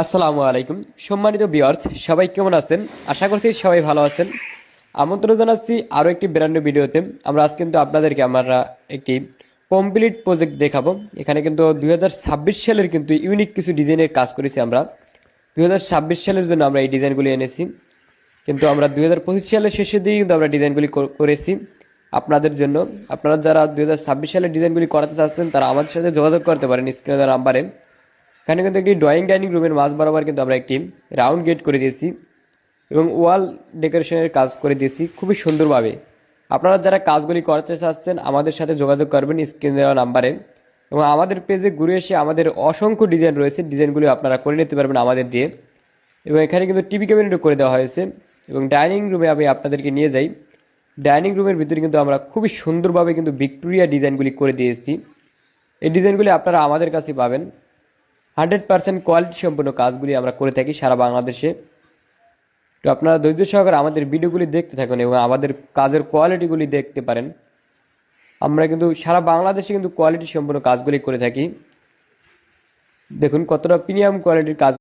আসসালামু আলাইকুম সম্মানিত ভিউয়ার্স, সবাই কেমন আছেন? আশা করছি সবাই ভালো আছেন। আমন্ত্রণ জানাচ্ছি আরও একটি ব্র্যান্ড নিউ ভিডিওতে। আজ কিন্তু আপনাদেরকে আমরা একটি কমপ্লিট প্রজেক্ট দেখাবো। এখানে কিন্তু 2026 সালের কিন্তু ইউনিক কিছু ডিজাইনের কাজ করেছি আমরা। 2026 সালের জন্য আমরা এই ডিজাইনগুলি এনেছি, কিন্তু আমরা 2025 সালের শেষের দিকে কিন্তু আমরা ডিজাইনগুলি করেছি আপনাদের জন্য। আপনারা যারা 2026 সালের ডিজাইনগুলি করাতে চাচ্ছেন তারা আমাদের সাথে যোগাযোগ করতে পারেন স্ক্রিনে দেওয়া নাম্বারে। এখানে কিন্তু একটি ড্রয়িং ডাইনিং রুমের মাঝ বরাবর কিন্তু আমরা একটি রাউন্ড গেট করে দিয়েছি এবং ওয়াল ডেকোরেশনের কাজ করে দিয়েছি খুবই সুন্দরভাবে। আপনারা যারা কাজগুলি করতে চাচ্ছেন আমাদের সাথে যোগাযোগ করবেন স্ক্রিনে দেওয়া নাম্বারে, এবং আমাদের পেজে ঘুরে এসে আমাদের অসংখ্য ডিজাইন রয়েছে, ডিজাইনগুলি আপনারা করে নিতে পারবেন আমাদের দিয়ে। এবং এখানে কিন্তু টিভি ক্যাবিনেটও করে দেওয়া হয়েছে। এবং ডাইনিং রুমে আমি আপনাদেরকে নিয়ে যাই। ডাইনিং রুমের ভিতরে কিন্তু আমরা খুবই সুন্দরভাবে কিন্তু ভিক্টোরিয়া ডিজাইনগুলি করে দিয়েছি। এই ডিজাইনগুলি আপনারা আমাদের কাছে পাবেন। 100% কোয়ালিটি সম্পন্ন কাজগুলি আমরা করে থাকি সারা বাংলাদেশে। তো আপনারা ধৈর্য সহকারে আমাদের ভিডিওগুলি দেখতে থাকুন এবং আমাদের কাজের কোয়ালিটিগুলি দেখতে পারেন। আমরা কিন্তু সারা বাংলাদেশে কিন্তু কোয়ালিটি সম্পন্ন কাজগুলি করে থাকি। দেখুন কতটা প্রিমিয়াম কোয়ালিটির কাজ